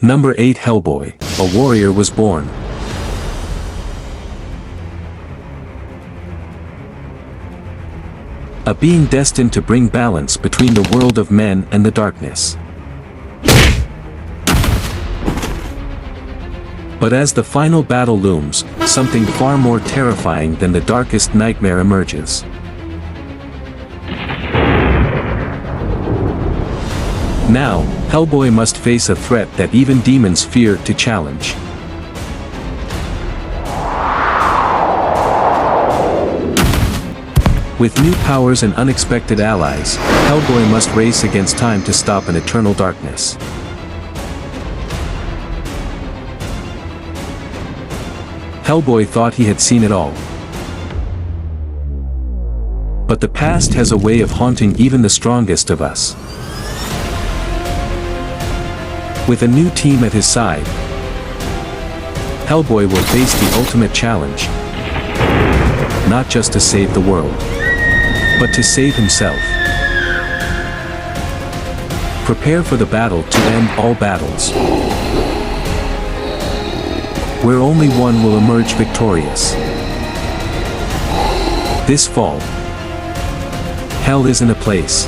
Number 8 Hellboy, a warrior was born. A being destined to bring balance between the world of men and the darkness. But as the final battle looms, something far more terrifying than the darkest nightmare emerges. Now, Hellboy must face a threat that even demons fear to challenge. With new powers and unexpected allies, Hellboy must race against time to stop an eternal darkness. Hellboy thought he had seen it all. But the past has a way of haunting even the strongest of us. With a new team at his side, Hellboy will face the ultimate challenge. Not just to save the world, but to save himself. Prepare for the battle to end all battles, where only one will emerge victorious. This fall, hell isn't a place.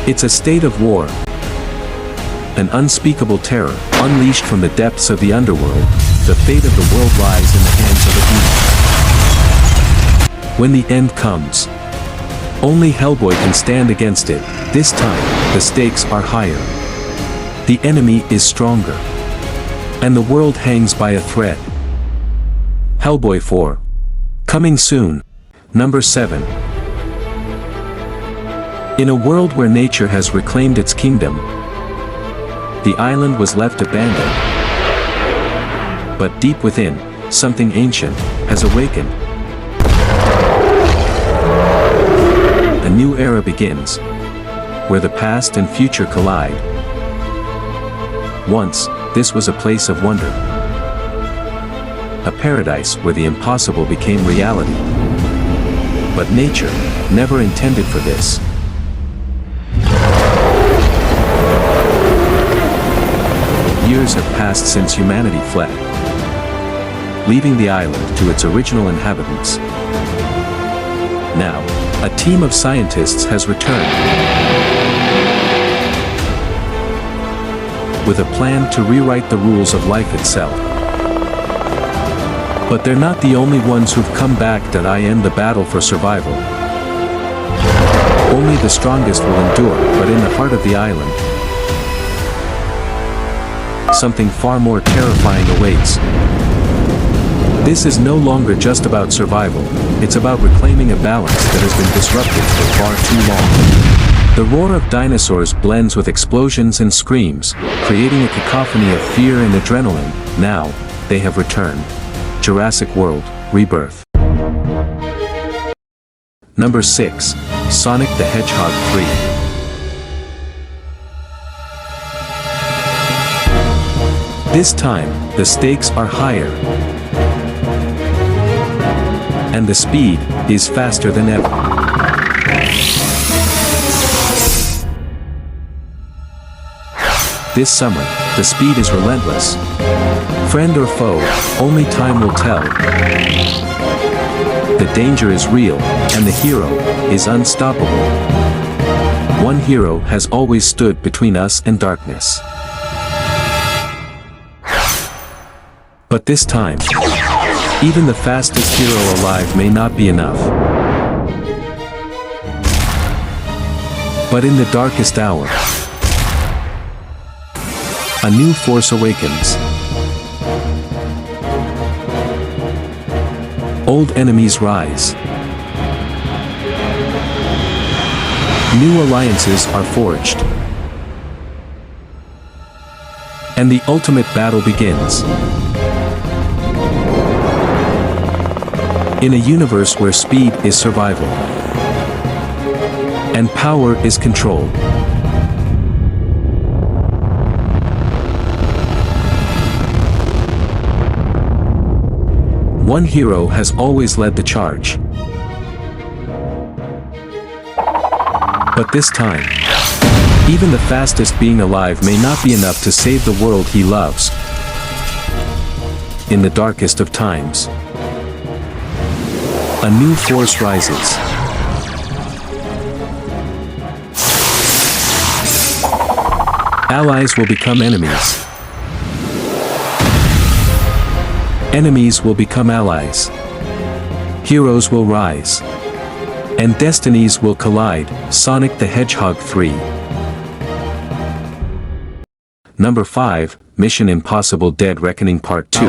It's a state of war. An unspeakable terror, unleashed from the depths of the underworld. The fate of the world lies in the hands of the evil. When the end comes, only Hellboy can stand against it. This time, the stakes are higher. The enemy is stronger. And the world hangs by a thread. Hellboy 4. Coming soon. Number 7. In a world where nature has reclaimed its kingdom, the island was left abandoned. But deep within, something ancient has awakened. A new era begins, where the past and future collide. Once, this was a place of wonder. A paradise where the impossible became reality. But nature never intended for this. Years have passed since humanity fled, leaving the island to its original inhabitants. Now, a team of scientists has returned, with a plan to rewrite the rules of life itself. But they're not the only ones who've come back to end the battle for survival. Only the strongest will endure, but in the heart of the island, something far more terrifying awaits. This is no longer just about survival, it's about reclaiming a balance that has been disrupted for far too long. The roar of dinosaurs blends with explosions and screams, creating a cacophony of fear and adrenaline. Now, they have returned. Jurassic World, Rebirth. Number 6. Sonic the Hedgehog 3. This time, the stakes are higher. And the speed is faster than ever. This summer, the speed is relentless. Friend or foe, only time will tell. The danger is real, and the hero is unstoppable. One hero has always stood between us and darkness. But this time, even the fastest hero alive may not be enough. But in the darkest hour, a new force awakens. Old enemies rise. New alliances are forged. And the ultimate battle begins. In a universe where speed is survival, and power is control. One hero has always led the charge. But this time, Even the fastest being alive may not be enough to save the world he loves. In the darkest of times, a new force rises. Allies will become enemies. Enemies will become allies. Heroes will rise. And destinies will collide. Sonic the Hedgehog 3. Number 5, Mission Impossible Dead Reckoning Part 2.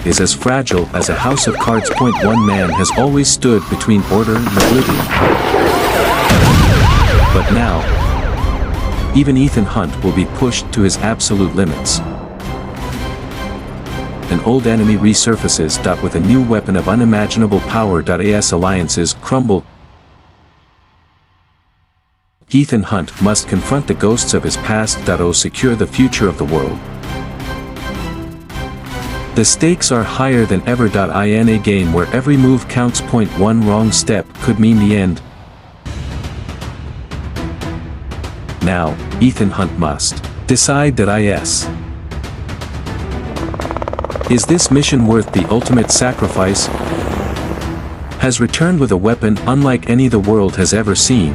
Is as fragile as a house of cards. One man has always stood between order and oblivion. But now, even Ethan Hunt will be pushed to his absolute limits. An old enemy resurfaces. With a new weapon of unimaginable power. As alliances crumble, Ethan Hunt must confront the ghosts of his past. Secure the future of the world. The stakes are higher than ever. In a game where every move counts. One wrong step could mean the end. Now, Ethan Hunt must decide. Is this mission worth the ultimate sacrifice? Has returned with a weapon unlike any the world has ever seen.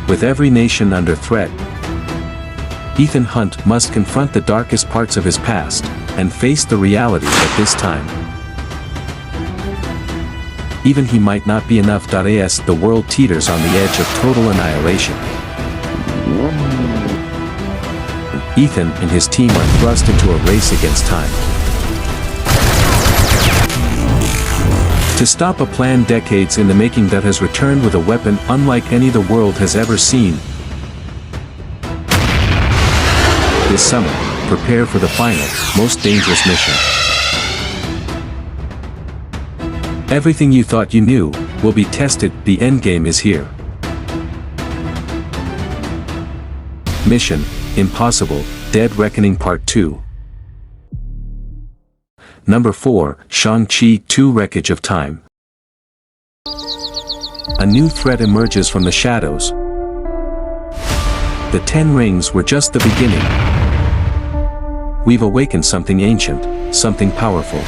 With every nation under threat, Ethan Hunt must confront the darkest parts of his past, and face the reality that this time, even he might not be enough. As the world teeters on the edge of total annihilation, Ethan and his team are thrust into a race against time. To stop a plan decades in the making that has returned with a weapon unlike any the world has ever seen. This summer, prepare for the final, most dangerous mission. Everything you thought you knew will be tested. The endgame is here. Mission Impossible Dead Reckoning Part 2. Number 4, Shang-Chi 2 Wreckage of Time. A new threat emerges from the shadows. The 10 rings were just the beginning. We've awakened something ancient, something powerful.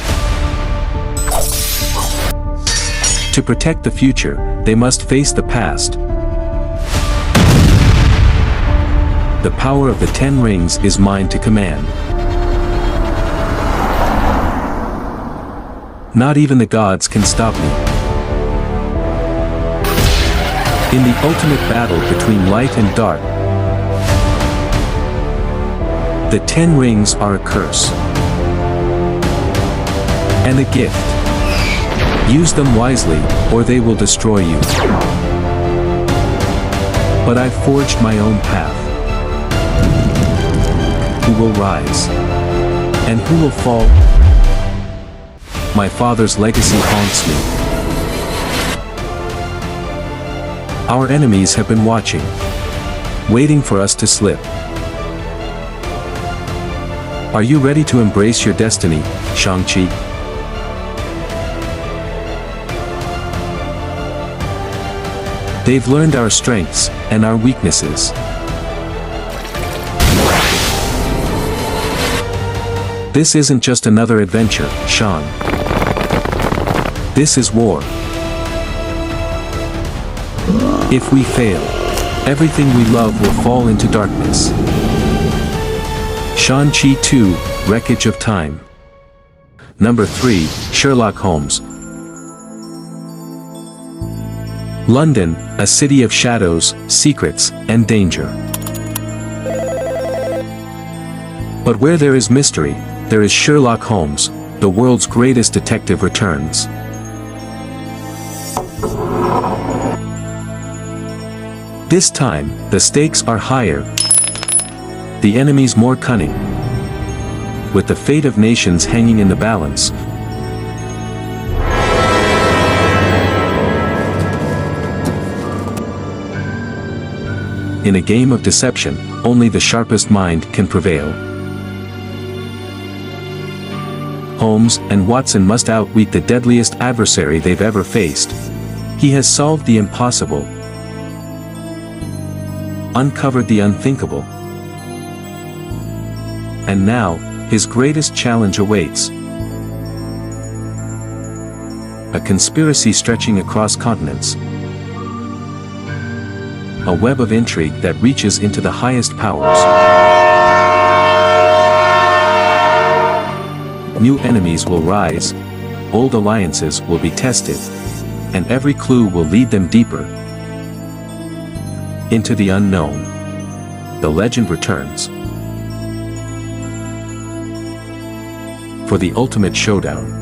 To protect the future, they must face the past. The power of the 10 rings is mine to command. Not even the gods can stop me. In the ultimate battle between light and dark, the 10 rings are a curse and a gift. Use them wisely, or they will destroy you. But I've forged my own path. Who will rise? And who will fall? My father's legacy haunts me. Our enemies have been watching, waiting for us to slip. Are you ready to embrace your destiny, Shang-Chi? They've learned our strengths and our weaknesses. This isn't just another adventure, Sean. This is war. If we fail, everything we love will fall into darkness. Shang-Chi 2, Wreckage of Time. Number 3, Sherlock Holmes. London, a city of shadows, secrets, and danger. But where there is mystery, there is Sherlock Holmes, the world's greatest detective returns. This time, the stakes are higher, the enemies more cunning. With the fate of nations hanging in the balance, in a game of deception, only the sharpest mind can prevail. Holmes and Watson must outwit the deadliest adversary they've ever faced. He has solved the impossible. uncovered the unthinkable. And now, his greatest challenge awaits. A conspiracy stretching across continents. A web of intrigue that reaches into the highest powers. New enemies will rise, old alliances will be tested, and every clue will lead them deeper into the unknown. The legend returns for the ultimate showdown.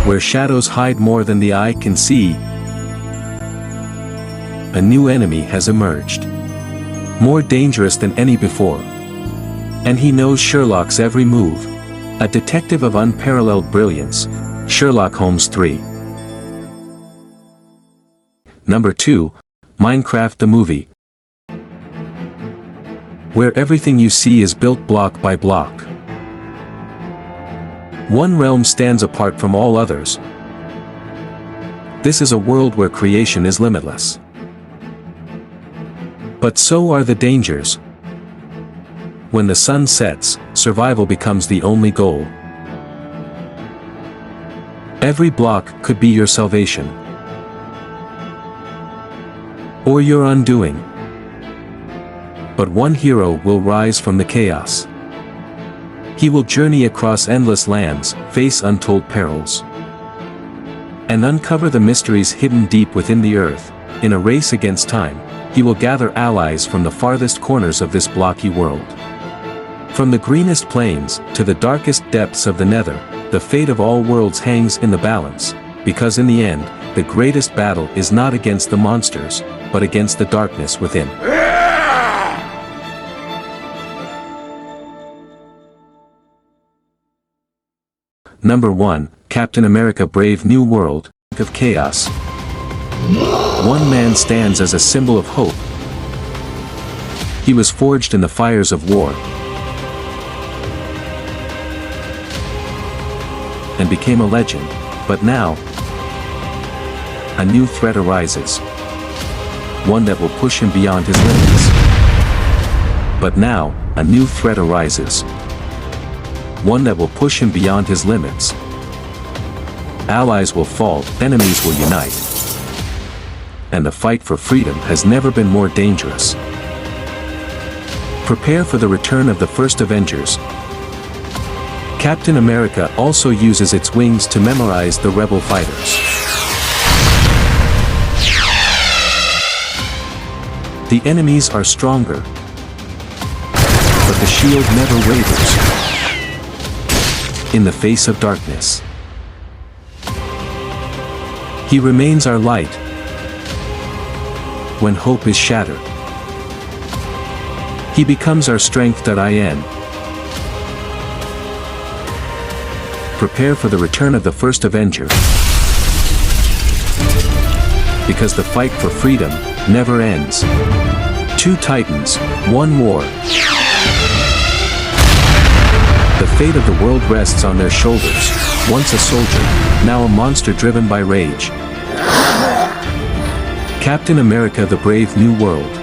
Where shadows hide more than the eye can see, a new enemy has emerged. More dangerous than any before. And he knows Sherlock's every move. A detective of unparalleled brilliance, Sherlock Holmes 3. Number 2, Minecraft the movie. Where everything you see is built block by block. One realm stands apart from all others. This is a world where creation is limitless. But so are the dangers. When the sun sets, survival becomes the only goal. Every block could be your salvation. Or your undoing. But one hero will rise from the chaos. He will journey across endless lands, face untold perils, and uncover the mysteries hidden deep within the earth. In a race against time, he will gather allies from the farthest corners of this blocky world. From the greenest plains to the darkest depths of the nether, the fate of all worlds hangs in the balance, because in the end, the greatest battle is not against the monsters, but against the darkness within. Number 1, Captain America Brave New World, of Chaos. One man stands as a symbol of hope. He was forged in the fires of war, and became a legend, but now, a new threat arises. One that will push him beyond his limits. But now, a new threat arises. One that will push him beyond his limits. Allies will fall, enemies will unite. And the fight for freedom has never been more dangerous. Prepare for the return of the first Avengers. Captain America also uses its wings to memorize the rebel fighters. The enemies are stronger, but the shield never wavers in the face of darkness. He remains our light when hope is shattered. He becomes our strength.in. Prepare for the return of the first Avenger, because the fight for freedom never ends. Two titans, one war. The fate of the world rests on their shoulders. Once a soldier, now a monster driven by rage. Captain America: The Brave New World.